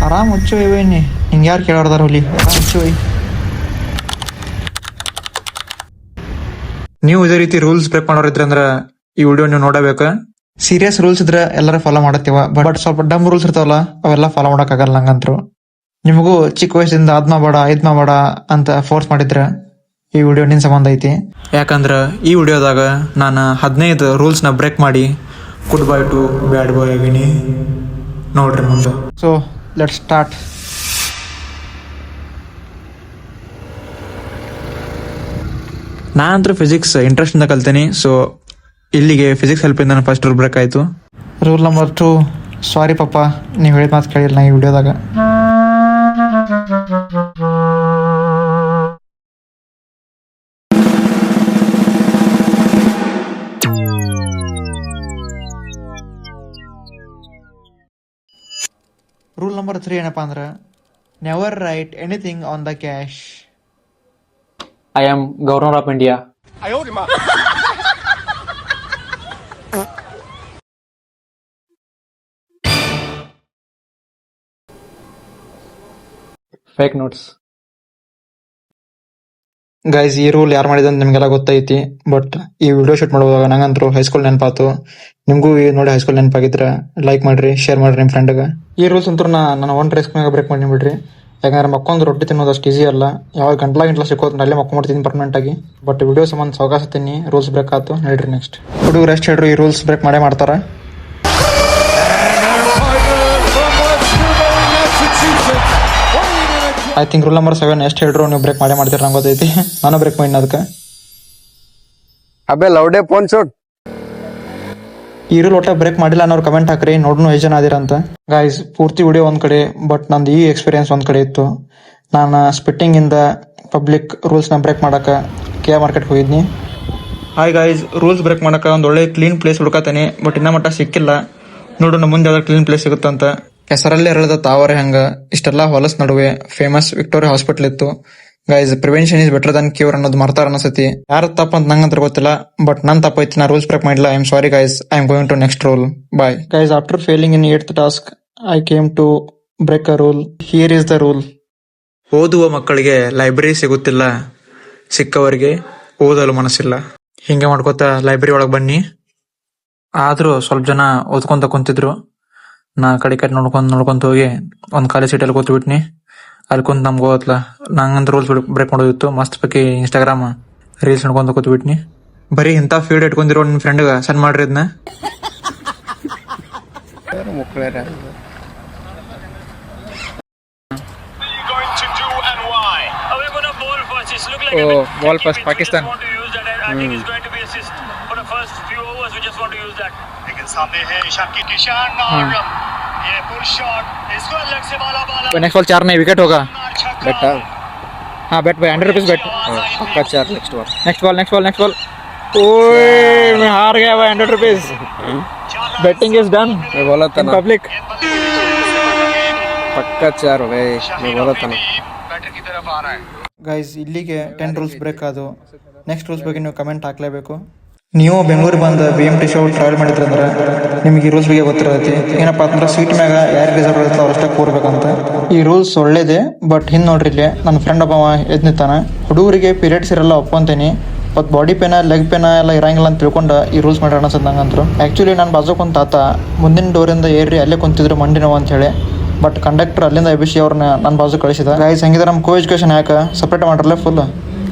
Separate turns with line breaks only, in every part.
ಆರಾಮ್ ಹುಚ್ಚು ಒಯ್ನಿ, ಹಿಂಗೆ ಯಾರು ಕೇಳಾರ್ದಾರ ಹುಲಿ, ಆರಾಮ್ ಹುಚ್ಚು ಒಯ್. ನೀವು ಇದೇ ರೀತಿ ರೂಲ್ಸ್ ಬ್ರೇಕ್ ಮಾಡೋರಿದ್ರೆ ಅಂದ್ರೆ ಈ ವಿಡಿಯೋ ನೀವು ನೋಡಬೇಕು. ಸೀರಿಯಸ್ ರೂಲ್ಸ್ ಇದ್ರೆ ಎಲ್ಲರೂ ಫಾಲೋ ಮಾಡತ್ತೀವ, ಬಟ್ ಸ್ವಲ್ಪ ಡಮ್ ರೂಲ್ಸ್ ಇರ್ತಾವಲ್ಲ ಅವೆಲ್ಲ ಫಾಲೋ ಮಾಡಕ್ಕಾಗಲ್ಲ ನಂಗಂತ್ರು. ನಿಮಗೂ ಚಿಕ್ಕ ವಯಸ್ಸಿಂದ ಅದ್ ಮಾಡಬೇಡ ಇದ್ ಮಾಡಬೇಡ ಅಂತ ಫೋರ್ಸ್ ಮಾಡಿದ್ರೆ ಈ ವಿಡಿಯೋ ನಿನ್ ಸಂಬಂಧ ಐತಿ. ಯಾಕಂದ್ರೆ ಈ ವಿಡಿಯೋದಾಗ ನಾನು 15 ರೂಲ್ಸ್ನ ಬ್ರೇಕ್ ಮಾಡಿ ಗುಡ್ ಬಾಯ್ ಟು ಬ್ಯಾಡ್ ಬಾಯ್ ಆಗಿನಿ. ನೋಡ್ರಿ ಮುಂದೆ. So let start. ನಾ ಅಂತೂ ಫಿಸಿಕ್ಸ್ ಇಂಟ್ರೆಸ್ಟ್ ಇಂದ ಕಲ್ತೀನಿ. ಸೊ ಇಲ್ಲಿಗೆ ಫಿಸಿಕ್ಸ್ ಹೆಲ್ಪ್ ಇಂದ ಫಸ್ಟ್ ರೂಲ್ ಬ್ರೇಕ್ ಆಯ್ತು. ರೂಲ್ ನಂಬರ್ 2, ಸಾರಿ ಪಪ್ಪ, ನೀವು ಹೇಳಿದ ಮಾತು ಕೇಳಿಲ್ಲ ನಾ ಈ ವಿಡಿಯೋದಾಗ. ರೂಲ್ ನಂಬರ್ 3 ಏನಪ್ಪಾ ಅಂದ್ರೆ, never right anything on the cash.
I am Governor of India. Fake notes.
Guys, ಈ ರೂಲ್ ಯಾರು ಮಾಡಿದ ಅಂತ ನಿಮ್ಗೆಲ್ಲ ಗೊತ್ತೈತಿ. ಬಟ್ ಈ ವಿಡಿಯೋ ಶೂಟ್ ಮಾಡುವಾಗ ನಂಗಂತರೂ ಹೈಸ್ಕೂಲ್ ನೆನಪಾತು. ನಿಮ್ಗೂ ನೋಡಿ ಹೈಸ್ಕೂಲ್ ನೆನಪಾಗಿದ್ರೆ ಲೈಕ್ ಮಾಡ್ರಿ, ಶೇರ್ ಮಾಡ್ರಿ ನಿಮ್ಮ ಫ್ರೆಂಡ್ಗೆ. ಈ ರೂಲ್ಸ್ ಅಂತೂ ನಾನು ಒನ್ ರಿಸ್ಕ್ ಮ್ಯಾಗ ಬ್ರೇಕ್ ಮಾಡಿ ಬಿಡ್ರಿ. ಯಾಕಂದ್ರೆ ಮಕ್ಕೊಂದು ರೊಟ್ಟಿ ತಿನ್ನೋದು ಅಷ್ಟು ಈಸಿ ಅಲ್ಲ. ಯಾವಾಗ ಗಂಟ್ಲ ಸಿಕ್ಕೋದು ಅಲ್ಲೇ ಮಕ್ಕೊಂಡ್ಬಿಡ್ತೀನಿ ಪರ್ಮನೆಂಟ್ ಆಗಿ. ಬಟ್ ವಿಡಿಯೋ ಸಂಬಂಧ ಸಾವಕಾಸತೀನಿ, ರೂಲ್ಸ್ ಬ್ರೇಕ್ ಆಯ್ತು. ನೋಡ್ರಿ ನೆಕ್ಸ್ಟ್ ಹುಡುಗರು ಎಷ್ಟು ಹೇಳ್ರು ಈ ರೂಲ್ಸ್ ಬ್ರೇಕ್ ಮಾಡೇ ಮಾಡ್ತಾರ. ಐ ಥಿಂಕ್ ರೂಲ್ ನಂಬರ್ 7 ಎಷ್ಟು ಹೇಳ್ರು ನೀವು ಬ್ರೇಕ್ ಮಾಡೇ ಮಾಡ್ತೀರ ನಂಗೆ ಗೊತ್ತೈತಿ. ನಾನು ಬ್ರೇಕ್ ಮಾಡಿ ಅದಕ್ಕೆ.
ಅಬೆ ಲೌಡೆ ಫೋನ್ ಶೂಟ್.
ಈ ರೂಲ್ ಒಟ್ಟ ಬ್ರೇಕ್ ಮಾಡಿಲ್ಲ ಅನ್ನೋರು ಕಮೆಂಟ್ ಹಾಕ್ರಿ, ನೋಡ್ನು ಎಷ್ಟು ಜನ ಅದಿರಂತ. ಗೈಸ್, ಪೂರ್ತಿ ವಿಡಿಯೋ ಒಂದ್ ಕಡೆ, ಬಟ್ ನಂದು ಈ ಎಕ್ಸ್ಪೀರಿಯನ್ಸ್ ಒಂದ್ ಕಡೆ ಇತ್ತು. ನಾನು ಸ್ಪಿಟ್ಟಿಂಗ್ ಇಂದ ಪಬ್ಲಿಕ್ ರೂಲ್ಸ್ ನ ಬ್ರೇಕ್ ಮಾಡಕ KR ಮಾರ್ಕೆಟ್ ಹೋಗಿದ್ನಿ. ಹಾಯ್ ಗೈಸ್, ರೂಲ್ಸ್ ಬ್ರೇಕ್ ಮಾಡಕ ಒಂದ್ ಒಳ್ಳೆ ಕ್ಲೀನ್ ಪ್ಲೇಸ್ ಹುಡುಕತಾನೆ, ಬಟ್ ಇನ್ನ ಮಟ್ಟ ಸಿಕ್ಕಿಲ್ಲ. ನೋಡೋಣ ಮುಂದೆ ಯಾವ್ದಾದ್ರು ಕ್ಲೀನ್ ಪ್ಲೇಸ್ ಸಿಗುತ್ತಂತ. ಹೆಸರಲ್ಲೇ ಇರೋದ ತಾವರೆ ಹಂಗ ಇಷ್ಟೆಲ್ಲಾ ಹೊಲಸ್ ನಡುವೆ ಫೇಮಸ್ ವಿಕ್ಟೋರಿಯಾ ಹಾಸ್ಪಿಟಲ್ ಇತ್ತು. Guys, prevention is better than cure ಅನ್ನೋದು ಮರ್ತಾರ ಅನ್ಸತಿ. ಯಾರ ತಪ್ಪ ಅಂತ ನಂಗಂತ ಗೊತ್ತಿಲ್ಲ, ಬಟ್ ನನ್ ತಪ್ಪೈತಿ. ನಾ ರೂಲ್ಸ್ ಬ್ರೇಕ್ ಮಾಡಿಲ್ಲ. I am sorry guys. I am going to next rule. Bye guys. After failing in 8th task, I came to break a rule. Here is the rule. ಓದುವ ಮಕ್ಕಳಿಗೆ ಲೈಬ್ರರಿ ಸಿಗುತ್ತಿಲ್ಲ, ಸಿಕ್ಕವರಿಗೆ ಓದಲು ಮನಸ್ಸಿಲ್ಲ. ಹಿಂಗೆ ಮಾಡ್ಕೋತ ಲೈಬ್ರರಿ ಒಳಗೆ ಬನ್ನಿ. ಆದ್ರೂ ಸ್ವಲ್ಪ ಜನ ಓದ್ಕೊಂತ ಕುಂತಿದ್ರು. ನಾ ಕಡೆ ನೋಡ್ಕೊಂತ ಹೋಗಿ ಒಂದ್ ಖಾಲಿ ಸೀಟಲ್ಲಿ ಕೂತ್ಬಿಟ್ನಿ. ಅಲ್ಲಿ ಕುಂತ ನಮ್ಗೆ ಹೋಗತ್ಲ ನಂಗಂತ ರೂಲ್ಸ್ ಬ್ರೇಕ್ ಮಾಡೋದಿತ್ತು. ಮಸ್ತ್ ಬೇಕಿ ಇನ್ಸ್ಟಾಗ್ರಾಮ್ ರೀಲ್ಸ್ ನೋಡ್ಕೊಂತ ಕೂತ್ಬಿಟ್ನಿ. ಬರೀ ಇಂಥ ಫೀಲ್ಡ್ ಇಟ್ಕೊಂಡಿರೋ ನಿಮ್ ಫ್ರೆಂಡ್ಗ ಸೆಂಡ್ ಮಾಡ್ರಿ ಇದನ್ನ.
Ball first, Pakistan.
Next ball 4 नहीं, विकेट होगा.
बेट
हाँ, बेट भाई 100 रुपीज बेट.
पक्का 4.
Next ball. ओए, मैं हार गया भाई. 100 रुपीज. Batting is done.
मैं बोला था ना
पब्लिक.
पक्का 4 भाई, मैं बोला था ना.
ಗೈಸ್, ಇಲ್ಲಿಗೆ 10 ರೂಲ್ಸ್ ಬ್ರೇಕ್ ಆದವು. ನೆಕ್ಸ್ಟ್ ರೂಲ್ಸ್ ಬಗ್ಗೆ ನೀವು ಕಮೆಂಟ್ ಹಾಕ್ಲೇಬೇಕು. ನೀವು ಬೆಂಗಳೂರಿಗೆ ಬಂದು BMT ಶೋ ಟ್ರಾವೆಲ್ ಮಾಡಿದ್ರಂದ್ರೆ ನಿಮ್ಗೆ ಈ ರೂಲ್ಸ್ ಬಗ್ಗೆ ಗೊತ್ತಿರತ್ತೆ. ಏನಪ್ಪಾ ಅಂದ್ರೆ ಸೀಟ್ ಮ್ಯಾಗ ಯಾರು ರಿಸರ್ವ್ ಇರುತ್ತೆ ಅವ್ರಷ್ಟೇ ಕೂರ್ಬೇಕಂತ. ಈ ರೂಲ್ಸ್ ಒಳ್ಳೇದೇ, ಬಟ್ ಹಿಂದ್ ನೋಡ್ರಿ ಇಲ್ಲಿ ನನ್ನ ಫ್ರೆಂಡ್ ಒಬ್ಬ ಎದ್ ನಿಂತಾನ. ಹುಡುಗರಿಗೆ ಪೀರಿಯಡ್ಸ್ ಇರಲ್ಲ ಒಪ್ಕೊಂತೀನಿ, ಬಟ್ ಬಾಡಿ ಪೇನ ಲೆಗ್ ಪೇನ ಎಲ್ಲ ಇರಂಗಿಲ್ಲ ಅಂತ ತಿಳ್ಕೊಂಡು ಈ ರೂಲ್ಸ್ ಮಾಡಿ ಅನ್ಸದ್ ನಂಗಂತರು. ಆಕ್ಚುಲಿ ನಾನು ಬಾಜು ಕುಂತ ತಾತ ಮುಂದಿನ ಡೋರಿಂದ ಏರ್ರಿ ಅಲ್ಲೇ ಕುಂತಿದ್ರು ಮಂಡಿ ನೋವು ಅಂತ ಹೇಳಿ. ಬಟ್ ಕಂಡಕ್ಟರ್ ಅಲ್ಲಿಂದ ಎಬಿಸಿ ಅವ್ರನ್ನ ನನ್ನ ಬಾಜು ಕಳಿಸಿದ. ಗೈಸ್, ಹಂಗಿದ್ರೆ ನಮ್ಮ ಕೋ ಎಜುಕೇಶನ್ ಯಾಕೆ ಸಪ್ರೇಟ್ ಮಾಡ್ರಲ್ಲ ಫುಲ್.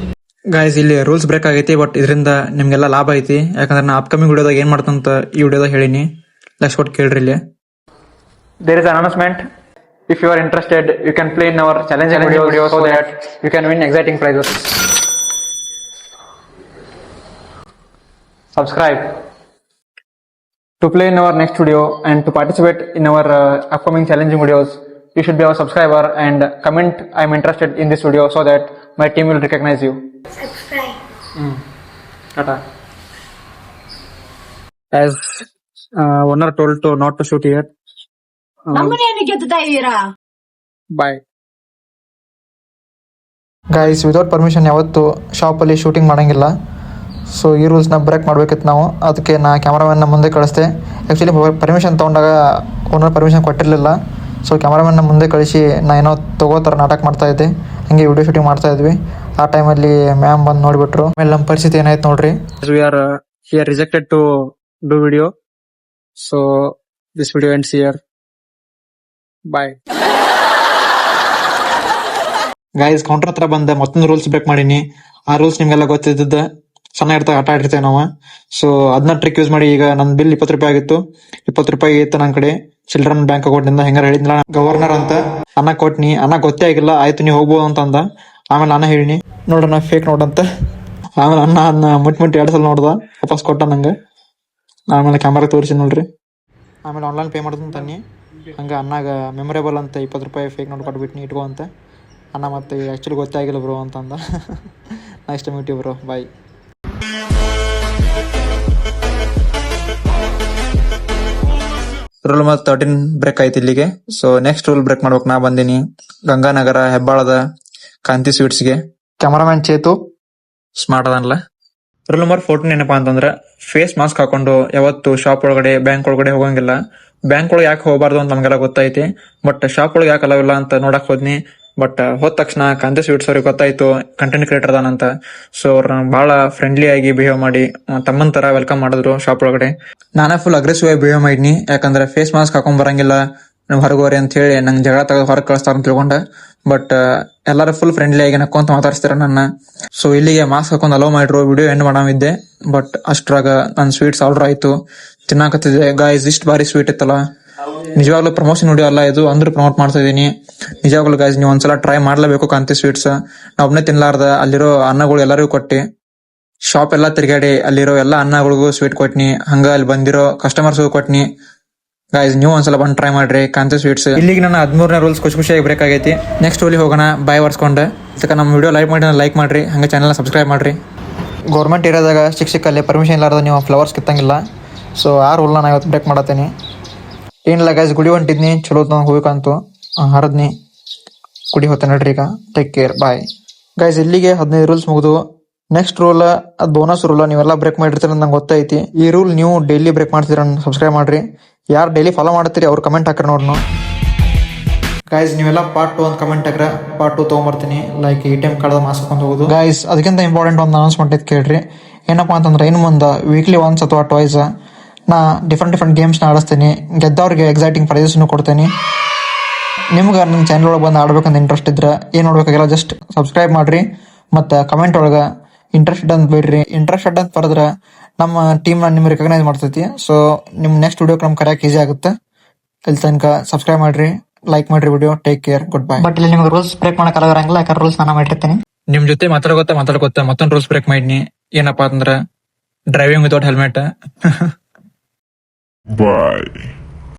ಗೈಸ್, ಇಲ್ಲಿ ರೂಲ್ಸ್ ಬ್ರೇಕ್ ಆಗೈತಿ, ಬಟ್ ಇದರಿಂದ ನಿಮ್ಗೆಲ್ಲ ಲಾಭ ಐತಿ. ಯಾಕಂದ್ರೆ ನಾ ಅಪ್ಕಮಿಂಗ್ ವಿಡಿಯೋದಾಗ ಏನ್ ಮಾಡ್ತಂತ ಈ ವಿಡಿಯೋದಾಗ ಹೇಳಿನಿ. ಲೆಟ್ಸ್ ಕೊಟ್ಟು ಕೇಳ್ರಿ ಇಲ್ಲಿ. There is announcement. If you are interested, you can play in our challenging videos so that you can win exciting prizes. Subscribe to play in our next video and to participate in our upcoming challenging videos. You should be our subscriber and comment I am interested in this video so that my team will recognize you. Subscribe. Tata. As owner told to not to shoot here. Bye. Guys, without permission ಯಾವತ್ತು ಶಾಪಲ್ಲಿ shooting ಮಾಡಂಗಿಲ್ಲ. So ಈ ರೂಲ್ಸ್ನ break ಮಾಡ್ಬೇಕಿತ್ತು ನಾವು. ಅದಕ್ಕೆ ನಾ ಕ್ಯಾಮ್ರಾಮನ್ನ ಮುಂದೆ ಕಳಿಸ್ದೆ. Actually permission ತೊಗೊಂಡಾಗ ಓನರ್ ಪರ್ಮಿಷನ್ ಕೊಟ್ಟಿರಲಿಲ್ಲ. ಸೊ ಕ್ಯಾಮ್ರಾಮನ್ನ ಮುಂದೆ ಕಳಿಸಿ ನಾ ಏನೋ ತಗೋತಾರ ನಾಟಕ ಮಾಡ್ತಾ ಇದ್ದೆ, ಹಂಗೆ ವಿಡಿಯೋ ಶೂಟಿಂಗ್ ಮಾಡ್ತಾ ಇದ್ವಿ. ಆ ಟೈಮಲ್ಲಿ ಮ್ಯಾಮ್ ಬಂದು ನೋಡಿಬಿಟ್ರು. ಆಮೇಲೆ ನಮ್ಮ ಪರಿಸ್ಥಿತಿ ಏನಾಯ್ತು ನೋಡ್ರಿ.
We are here rejected to do video. So this video ends here. Bye.
Guys counter ಹತ್ರ ಬಂದ ಮತ್ತೊಂದು ರೂಲ್ಸ್ ಬ್ರೇಕ್ ಮಾಡೀನಿ. ಆ ರೂಲ್ಸ್ ನಿಮ್ಗೆಲ್ಲ ಗೊತ್ತಿದ್ದ, ಸಣ್ಣ ಇರ್ತಾಗ ಆಟ ಆಡಿರ್ತೇವೆ ನಾವು. ಸೊ ಅದನ್ನ ಟ್ರಿಕ್ ಯೂಸ್ ಮಾಡಿ ಈಗ ನನ್ನ ಬಿಲ್ 20 ರೂಪಾಯಿ ಆಗಿತ್ತು. 20 ರೂಪಾಯಿ ಇತ್ತು ನನ್ನ ಕಡೆ ಚಿಲ್ಡ್ರನ್ ಬ್ಯಾಂಕ್ ಅಕೌಂಟಿಂದ. ಹೆಂಗಾರ ಹೇಳಿದ್ನಲ್ಲ ಗವರ್ನರ್ ಅಂತ ಅನ್ನ ಕೊಟ್ನಿ. ಅನ್ನ ಗೊತ್ತೇ ಆಗಿಲ್ಲ, ಆಯ್ತು ನೀವು ಹೋಗ್ಬೋದು ಅಂತ ಅಂದ. ಆಮೇಲೆ ಅನ್ನ ಹೇಳಿನಿ ನೋಡ್ರ ಫೇಕ್ ನೋಟ್ ಅಂತ. ಆಮೇಲೆ ಅನ್ನ ಅದನ್ನ ಮುಟ್ಟಿ 2 ಸಲ ನೋಡ್ದ, ವಾಪಸ್ ಕೊಟ್ಟ ನಂಗೆ. ಆಮೇಲೆ ಕ್ಯಾಮ್ರಾ ತೋರಿಸಿ ನೋಡ್ರಿ. ಆಮೇಲೆ ಆನ್ಲೈನ್ ಪೇ ಮಾಡೋದು ತನ್ನಿ. ಹಂಗೆ ಅನ್ನಾಗ ಮೆಮೊರೇಬಲ್ ಅಂತ 20 ರೂಪಾಯಿ ಫೇಕ್ ನೋಟ್ ಕೊಟ್ಬಿಟ್ನಿ, ಇಟ್ಕೋ ಅಂತ. ಅನ್ನ ಮತ್ತೆ ಆ್ಯಕ್ಚುಲಿ ಗೊತ್ತೇ ಆಗಿಲ್ಲ ಬ್ರೋ ಅಂತಂದ. ನೆಕ್ಸ್ಟ್ ಟೈಮ್ ಮೀಟ್ ಬ್ರೋ, ಬಾಯ್. ರೂಲ್ ನಂಬರ್ 13 ಬ್ರೇಕ್ ಆಯ್ತು ಇಲ್ಲಿಗೆ. ಸೊ ನೆಕ್ಸ್ಟ್ ರೂಲ್ ಬ್ರೇಕ್ ಮಾಡ್ಬೇಕು. ನಾ ಬಂದೀನಿ ಗಂಗಾನಗರ ಹೆಬ್ಬಾಳದ ಕಾಂತಿ ಸ್ವೀಟ್ಸ್ಗೆ. ಕ್ಯಾಮರಾಮ್ಯಾನ್ ಚೇತು ಸ್ಮಾರ್ಟ್ ಅದನ್ಲ. ರೂಲ್ ನಂಬರ್ 14 ಏನಪ್ಪಾ ಅಂತಂದ್ರೆ, ಫೇಸ್ ಮಾಸ್ಕ್ ಹಾಕೊಂಡು ಯಾವತ್ತು ಶಾಪ್ ಒಳಗಡೆ ಬ್ಯಾಂಕ್ ಒಳಗಡೆ ಹೋಗಂಗಿಲ್ಲ. ಬ್ಯಾಂಕ್ ಒಳಗೆ ಯಾಕೆ ಹೋಗಬಾರ್ದು ಅಂತ ನಮ್ಗೆಲ್ಲ ಗೊತ್ತೈತಿ, ಬಟ್ ಶಾಪ್ ಒಳಗೆ ಯಾಕೆ ಅಲವಿಲ್ಲ ಅಂತ ನೋಡಕ್ ಹೋದ್ನಿ. ಬಟ್ ಹೋದ ತಕ್ಷಣ ಕಾಂತಿ ಸ್ವೀಟ್ಸ್ ಅವ್ರಿಗೆ ಗೊತ್ತಾಯ್ತು ಕಂಟೆಂಟ್ ಕ್ರಿಯೇಟರ್ ಅದಾನಂತ. ಸೊ ಅವ್ರನ್ನ ಬಹಳ ಫ್ರೆಂಡ್ಲಿ ಆಗಿ ಬಿಹೇವ್ ಮಾಡಿ ತಮ್ಮನ್ ತರ ವೆಲ್ಕಮ್ ಮಾಡಿದ್ರು ಶಾಪ್ ಒಳಗಡೆ. ನಾನೇ ಫುಲ್ ಅಗ್ರೆಸಿವ್ ಆಗಿ ಬಿಹೇವ್ ಮಾಡಿದ್ನಿ, ಯಾಕಂದ್ರೆ ಫೇಸ್ ಮಾಸ್ಕ್ ಹಾಕೊಂಡ್ ಬರಂಗಿಲ್ಲ ನೀವು ಹೊರಗೋರಿ ಅಂತ ಹೇಳಿ ನಂಗೆ ಜಗಳ ತೆಗೆದು ಹೊರಗೆ ಕಳಿಸ್ತಾರ ಅಂತ ತಿಳ್ಕೊಂಡ. ಬಟ್ ಎಲ್ಲರೂ ಫುಲ್ ಫ್ರೆಂಡ್ಲಿ ಆಗಿ ನಕ್ಕೊಂತ ಮಾತಾಡ್ಸ್ತಾರ ನನ್ನ. ಸೊ ಇಲ್ಲಿಗೆ ಮಾಸ್ಕ್ ಹಾಕೊಂಡ್ ಅಲೋ ಮಾಡಿದ್ರು, ವಿಡಿಯೋ ಎಂಡ್ ಮಾಡಾಮಿದ್ದೆ. ಬಟ್ ಅಷ್ಟ್ರಾಗ ನನ್ನ ಸ್ವೀಟ್ಸ್ ಆರ್ಡರ್ ಆಯ್ತು, ತಿನ್ನಾಕತ್ತಿದ್ದೆ. ಗಾಯ್ಸ್ ಇಷ್ಟು ಬಾರಿ ಸ್ವೀಟ್ ಇತ್ತಲ್ಲ, ನಿಜವಾಗ್ಲೂ ಪ್ರಮೋಷನ್ ವಿಡಿಯೋ ಅಲ್ಲ ಇದು, ಅಂದ್ರೂ ಪ್ರಮೋಟ್ ಮಾಡ್ತಾ ಇದೀನಿ. ನಿಜವಾಗ್ಲೂ ಗಾಯ್ಸ್ ನೀವು ಒಂದ್ಸಲ ಟ್ರೈ ಮಾಡ್ಲೇಬೇಕು ಕಾಂತಿ ಸ್ವೀಟ್ಸ್. ನಾ ಒಬ್ನೇ ತಿನ್ಲಾರ್ದ ಅಲ್ಲಿರೋ ಅನ್ನಗಳು ಎಲ್ಲರಿಗೂ ಕೊಟ್ಟಿ, ಶಾಪ್ ಎಲ್ಲಾ ತಿರ್ಗಾಡಿ ಅಲ್ಲಿರೋ ಎಲ್ಲಾ ಅನ್ನಗಳಿಗೂ ಸ್ವೀಟ್ ಕೊಟ್ನಿ. ಹಂಗ ಅಲ್ಲಿ ಬಂದಿರೋ ಕಸ್ಟಮರ್ಸ್ಗೂ ಕೊಟ್ನಿ. ಗಾಯ್ಸ್ ನೀವು ಒಂದ್ಸಲ ಬಂದು ಟ್ರೈ ಮಾಡ್ರಿ ಕಾಂತಿ ಸ್ವೀಟ್ಸ್. ಇಲ್ಲಿಗೆ ನನ್ನ 13ನೇ ರೂಲ್ಸ್ ಖುಷಿಯಾಗಿ ಬ್ರೇಕ್ ಆಗೈತಿ. ನೆಕ್ಸ್ಟ್ ರೂಲಿಗೆ ಹೋಗೋಣ ಬಾಯ್ ವರ್ಸ್ಕೊಂಡೆ. ಅದಕ್ಕೆ ನಮ್ಮ ವಿಡಿಯೋ ಲೈಕ್ ಮಾಡ್ರಿ, ಹಂಗೆ ಚಾನಲ್ನ ಸಬ್ಸ್ಕ್ರೈಬ್ ಮಾಡ್ರಿ. ಗೌರ್ಮೆಂಟ್ ಏರಿಯಾದಾಗ ಸಿಕ್ಕಲ್ಲಿ ಪರ್ಮಿಷನ್ ಇಲ್ಲಾರ್ದ ನೀವು ಫ್ಲವರ್ಸ್ ಕಿತ್ತಂಗಿಲ್ಲ. ಸೊ ಆ ರೂಲ್ನ ನಾ ಇವತ್ತು ಬ್ರೇಕ್ ಮಾಡತ್ತೀನಿ. ಏನಿಲ್ಲ ಗೈಸ್, ಗುಡಿ ಹೊಂಟಿದ್ನಿ, ಚಲೋ ಹೋಗ್ಬೇಕಂತು ಹರದ್ನಿ. ಗುಡಿ ಹೋಗ್ತೇನೆ ನಡ್ರಿ ಈಗ. ಟೇಕ್ ಕೇರ್, ಬಾಯ್. ಗೈಸ್ ಇಲ್ಲಿಗೆ 15 ರೂಲ್ಸ್ ಮುಗಿದು. ನೆಕ್ಸ್ಟ್ ರೂಲ್ ಅದು ಬೋನಸ್ ರೂಲ್, ನೀವೆಲ್ಲ ಬ್ರೇಕ್ ಮಾಡಿರ್ತೀರ ನಂಗೆ ಗೊತ್ತೈತಿ. ಈ ರೂಲ್ ನೀವು ಡೈಲಿ ಬ್ರೇಕ್ ಮಾಡ್ತೀರ, ಸಬ್ಸ್ಕ್ರೈಬ್ ಮಾಡ್ರಿ. ಯಾರು ಡೈಲಿ ಫಾಲೋ ಮಾಡ್ತೀರಿ ಅವ್ರು ಕಮೆಂಟ್ ಹಾಕ್ರಿ ನೋಡ್ನು. ಗೈಸ್ ನೀವೆಲ್ಲ ಪಾರ್ಟ್ 2 ಅಂತ ಕಮೆಂಟ್ ಹಾಕ್ರೆ ಪಾರ್ಟ್ 2 ತೊಗೊಂಬರ್ತೀನಿ. ಲೈಕ್ ATM ಕಾರ್ಡ್ ಮಾಸ್ಕ್ ಹಾಕೊಂಡು ಹೋಗೋದು. ಗೈಸ್ ಅದಕ್ಕಿಂತ ಇಂಪಾರ್ಟೆಂಟ್ ಒಂದು ಅನೌನ್ಸ್ಮೆಂಟ್ ಐತೆ ಕೇಳ್ರಿ. ಏನಪ್ಪಾ ಅಂತಂದ್ರೆ, ಇನ್ನು ಮುಂದೆ ವೀಕ್ಲಿ ಒನ್ಸ್ ಅಥವಾ ಟ್ವೈಸ್ ನಾ ಡಿಫ್ರೆಂಟ್ ಗೇಮ್ಸ್ನ ಆಡಿಸ್ತೀನಿ. ಗೆದ್ದವ್ರಿಗೆ ಎಕ್ಸೈಟಿಂಗ್ ಪ್ರೈಸಸ್ನು ಕೊಡ್ತೀನಿ. ನಿಮ್ಗೆ ನನ್ನ ಚಾನಲ್ ಒಳಗೆ ಬಂದು ಆಡ್ಬೇಕಂತ ಇಂಟ್ರೆಸ್ಟ್ ಇದ್ರೆ ಏನು ನೋಡ್ಬೇಕಾಗಿಲ್ಲ, ಜಸ್ಟ್ ಸಬ್ಸ್ಕ್ರೈಬ್ ಮಾಡ್ರಿ. ಮತ್ತು ಕಮೆಂಟ್ ಒಳಗೆ ಇಂಟ್ರೆಸ್ಟೆಡ್ ಅಂತ ಬಿಡ್ರಿ. ಇಂಟ್ರೆಸ್ಟೆಡ್ ಅಂತ ಬರೆದ್ರೆ ನಮ್ಮ ಟೀಮ್ನ ನಿಮ್ಗೆ ರೆಕಗ್ನೈಸ್ ಮಾಡ್ತೈತಿ. ಸೊ ನಿಮ್ಮ ನೆಕ್ಸ್ಟ್ ವಿಡಿಯೋಕ್ಕೆ ನಮ್ಗೆ ಕರೆಯಕ್ಕೆ ಈಸಿ ಆಗುತ್ತೆ. ಇಲ್ಲಿ ತನಕ ಸಬ್ಸ್ಕ್ರೈಬ್ ಮಾಡ್ರಿ, ಲೈಕ್ ಮಾಡ್ರಿ video. Take care, good bye. But ಇಲ್ಲಿ ನಿಮ್ಗೆ ರೂಲ್ಸ್ ಬ್ರೇಕ್ ಮಾಡಕ್ಕೆ ಅಲವಿರಂಗಿಲ್ಲ, ಯಾಕಂದ್ರೆ ರೂಲ್ಸ್ ನಾನು ಮಾಡಿರ್ತೀನಿ. ನಿಮ್ ಜೊತೆ ಮಾತಾಡ್ಕೊತ ಮತ್ತೊಂದು ರೂಲ್ಸ್ ಬ್ರೇಕ್ ಮಾಡಿನಿ. ಏನಪ್ಪಾ ಅಂತಂದ್ರೆ, ಡ್ರೈವಿಂಗ್ ವಿತೌಟ್ ಹೆಲ್ಮೆಟ್.
Bye.